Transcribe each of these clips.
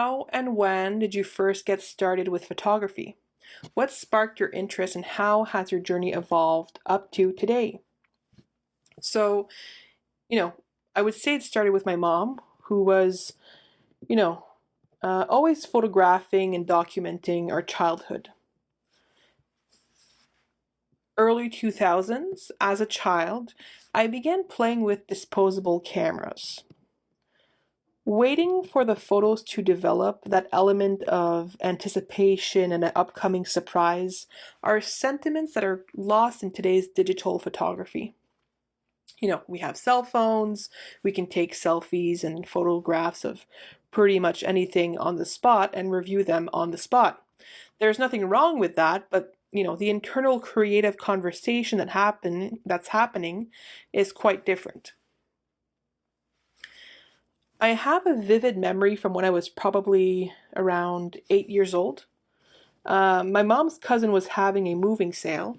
How and when did you first get started with photography? What sparked your interest and how has your journey evolved up to today? So, you know, I would say it started with my mom, who was, you know, always photographing and documenting our childhood. Early 2000s, as a child, I began playing with disposable cameras. Waiting for the photos to develop, that element of anticipation and an upcoming surprise, are sentiments that are lost in today's digital photography. We have cell phones, we can take selfies and photographs of pretty much anything on the spot and review them on the spot. There's nothing wrong with that, but the internal creative conversation that's happening is quite different. I have a vivid memory from when I was probably around 8 years old. My mom's cousin was having a moving sale,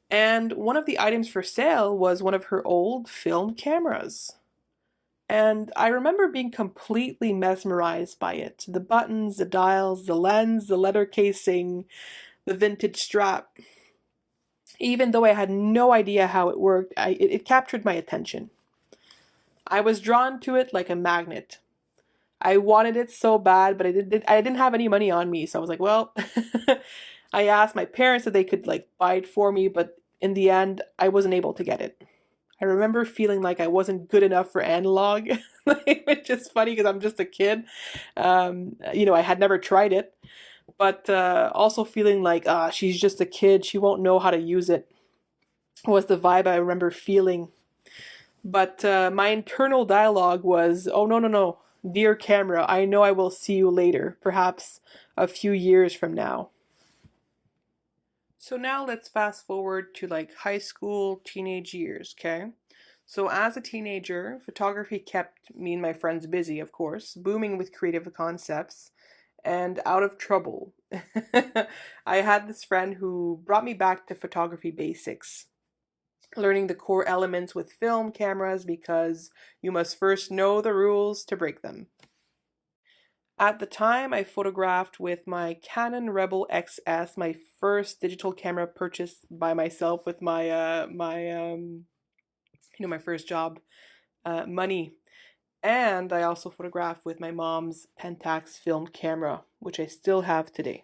and one of the items for sale was one of her old film cameras. And I remember being completely mesmerized by it. The buttons, the dials, the lens, the leather casing, the vintage strap. Even though I had no idea how it worked, it captured my attention. I was drawn to it like a magnet. I wanted it so bad, but I didn't have any money on me, so I was like, well, I asked my parents if they could like buy it for me, but in the end, I wasn't able to get it. I remember feeling like I wasn't good enough for analog, which is funny because I'm just a kid. I had never tried it, but also feeling like, she's just a kid, she won't know how to use it, was the vibe I remember feeling. But my internal dialogue was, oh, no, no, no. Dear camera, I know I will see you later, perhaps a few years from now. So now let's fast forward to like high school, teenage years, okay? So as a teenager, photography kept me and my friends busy, of course, booming with creative concepts and out of trouble. I had this friend who brought me back to photography basics, learning the core elements with film cameras because you must first know the rules to break them. At the time, I photographed with my Canon Rebel XS, my first digital camera purchased by myself with my first job money. And I also photographed with my mom's Pentax film camera, which I still have today.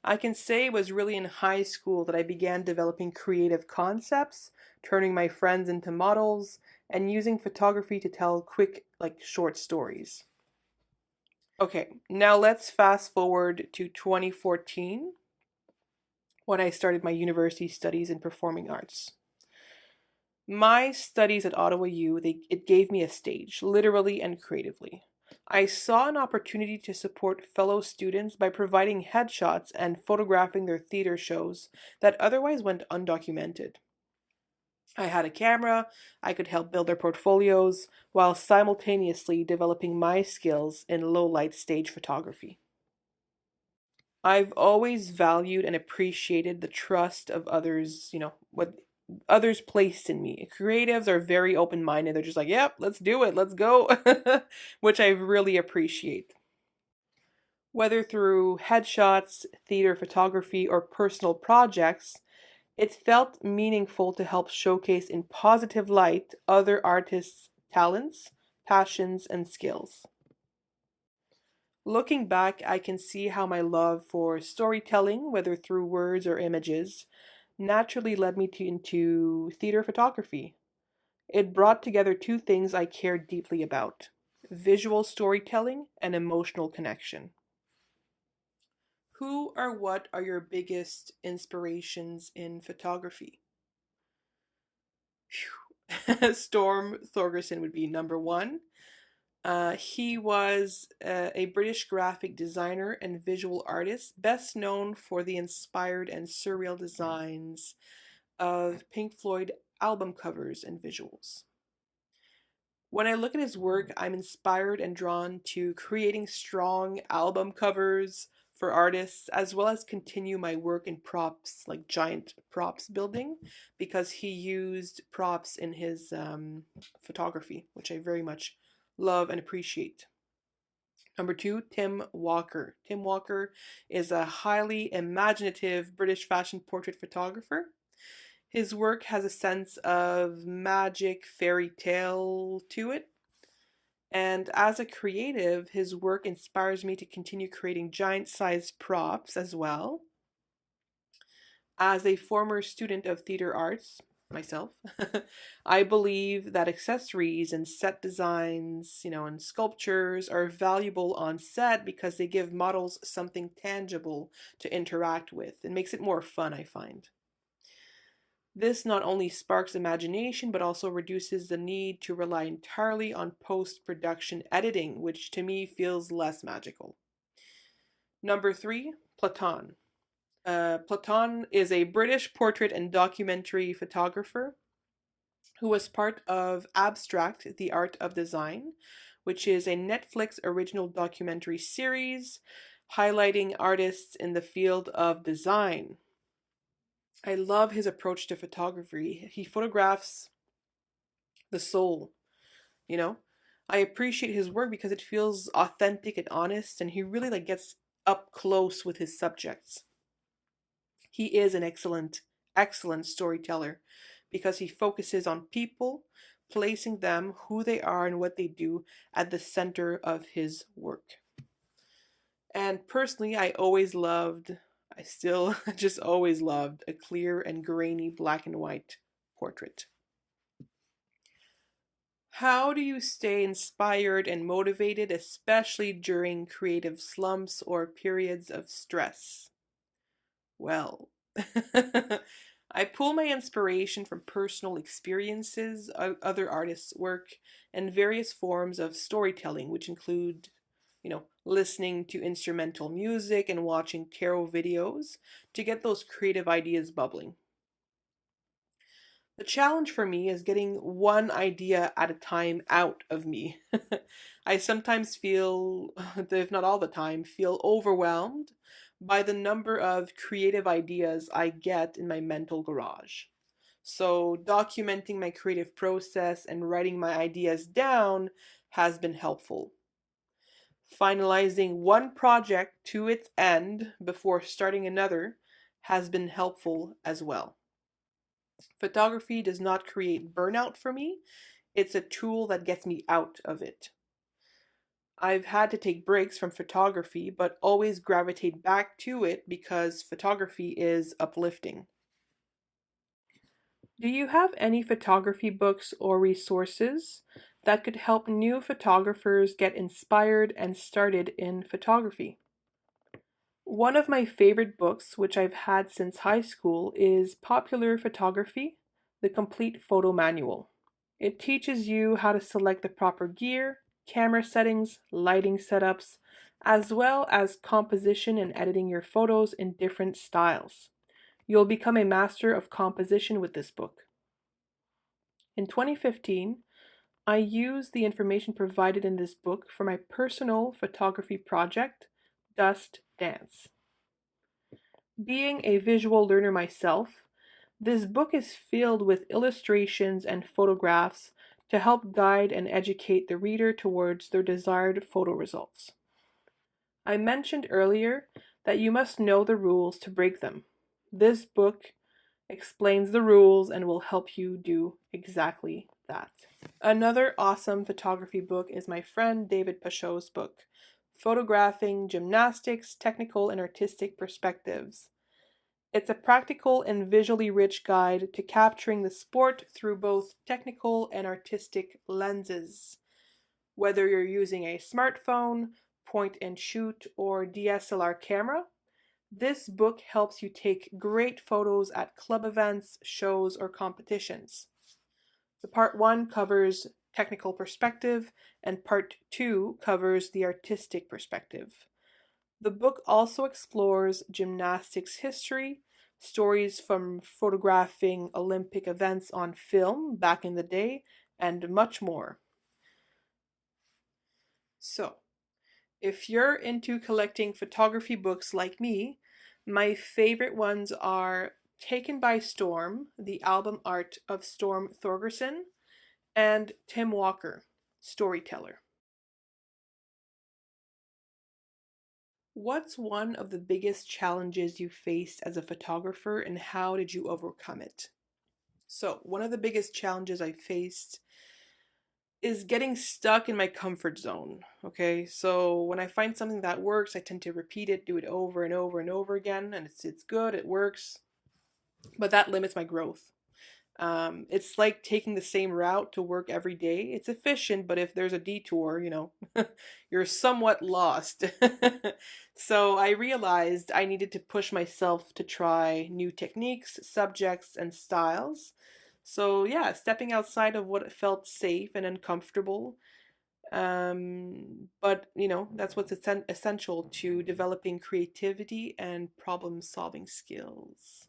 I can say it was really in high school that I began developing creative concepts, turning my friends into models, and using photography to tell quick, like, short stories. Okay, now let's fast forward to 2014 when I started my university studies in performing arts. My studies at Ottawa U, it gave me a stage, literally and creatively. I saw an opportunity to support fellow students by providing headshots and photographing their theater shows that otherwise went undocumented. I had a camera, I could help build their portfolios while simultaneously developing my skills in low light stage photography. I've always valued and appreciated the trust of others, what others placed in me. Creatives are very open minded. They're just like, yep, let's do it, let's go, which I really appreciate. Whether through headshots, theater photography, or personal projects, it felt meaningful to help showcase in positive light other artists' talents, passions, and skills. Looking back, I can see how my love for storytelling, whether through words or images, naturally led me into theater photography. It brought together two things I cared deeply about: visual storytelling and emotional connection. Who or what are your biggest inspirations in photography? Storm Thorgerson would be number one. He was a British graphic designer and visual artist, best known for the inspired and surreal designs of Pink Floyd album covers and visuals. When I look at his work, I'm inspired and drawn to creating strong album covers for artists, as well as continue my work in props, like giant props building, because he used props in his photography, which I very much love and appreciate. Number 2, Tim Walker. Tim Walker is a highly imaginative British fashion portrait photographer. His work has a sense of magic fairy tale to it. And as a creative, his work inspires me to continue creating giant sized props as well. As a former student of theater arts, myself, I believe that accessories and set designs, and sculptures are valuable on set because they give models something tangible to interact with. It makes it more fun, I find. This not only sparks imagination, but also reduces the need to rely entirely on post-production editing, which to me feels less magical. Number 3, Platon. Platon is a British portrait and documentary photographer who was part of Abstract, the Art of Design, which is a Netflix original documentary series highlighting artists in the field of design. I love his approach to photography. He photographs the soul, you know? I appreciate his work because it feels authentic and honest, and he really gets up close with his subjects. He is an excellent storyteller because he focuses on people, placing them, who they are, and what they do at the center of his work. And personally, I still just always loved a clear and grainy black and white portrait. How do you stay inspired and motivated, especially during creative slumps or periods of stress? Well, I pull my inspiration from personal experiences, other artists' work, and various forms of storytelling, which include, listening to instrumental music and watching tarot videos to get those creative ideas bubbling. The challenge for me is getting one idea at a time out of me. I sometimes feel, if not all the time, feel overwhelmed by the number of creative ideas I get in my mental garage. So, documenting my creative process and writing my ideas down has been helpful. Finalizing one project to its end before starting another has been helpful as well. Photography does not create burnout for me. It's a tool that gets me out of it. I've had to take breaks from photography, but always gravitate back to it because photography is uplifting. Do you have any photography books or resources that could help new photographers get inspired and started in photography? One of my favorite books, which I've had since high school, is Popular Photography, The Complete Photo Manual. It teaches you how to select the proper gear, camera settings, lighting setups, as well as composition and editing your photos in different styles. You'll become a master of composition with this book. In 2015, I used the information provided in this book for my personal photography project, Dust Dance. Being a visual learner myself, this book is filled with illustrations and photographs to help guide and educate the reader towards their desired photo results. I mentioned earlier that you must know the rules to break them. This book explains the rules and will help you do exactly that. Another awesome photography book is my friend David Pachot's book, Photographing Gymnastics, Technical and Artistic Perspectives. It's a practical and visually rich guide to capturing the sport through both technical and artistic lenses. Whether you're using a smartphone, point and shoot, or DSLR camera, this book helps you take great photos at club events, shows, or competitions. The part 1 covers technical perspective, and part 2 covers the artistic perspective. The book also explores gymnastics history, stories from photographing Olympic events on film back in the day, and much more. So, if you're into collecting photography books like me, my favorite ones are Taken by Storm, the album art of Storm Thorgerson, and Tim Walker, Storyteller. What's one of the biggest challenges you faced as a photographer and how did you overcome it? So, one of the biggest challenges I faced is getting stuck in my comfort zone. Okay, so when I find something that works, I tend to repeat it, do it over and over and over again, and it's good, it works, but that limits my growth. It's like taking the same route to work every day. It's efficient, but if there's a detour, you're somewhat lost. So I realized I needed to push myself to try new techniques, subjects, and styles. So yeah, stepping outside of what felt safe and uncomfortable. But that's what's essential to developing creativity and problem solving skills.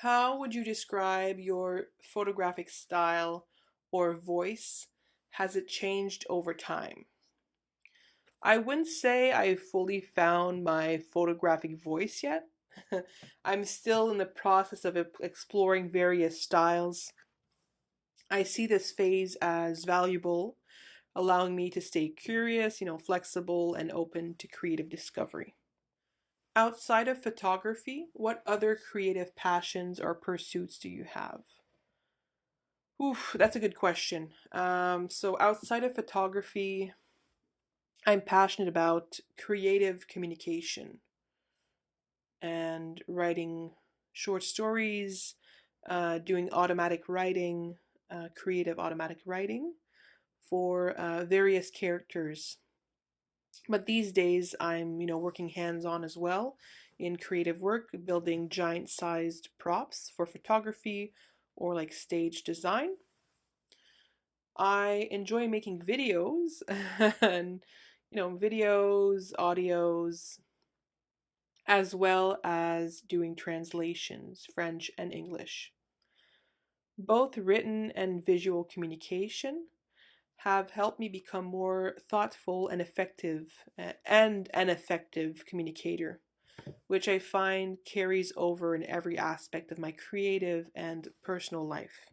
How would you describe your photographic style or voice? Has it changed over time? I wouldn't say I fully found my photographic voice yet. I'm still in the process of exploring various styles. I see this phase as valuable, allowing me to stay curious, flexible, and open to creative discovery. Outside of photography, what other creative passions or pursuits do you have? Oof, that's a good question. So outside of photography, I'm passionate about creative communication and writing short stories, doing automatic writing, creative automatic writing for various characters. But these days, I'm working hands-on as well in creative work, building giant-sized props for photography or like stage design. I enjoy making videos and videos, audios, as well as doing translations, French and English. Both written and visual communication have helped me become more thoughtful and effective and an effective communicator, which I find carries over in every aspect of my creative and personal life.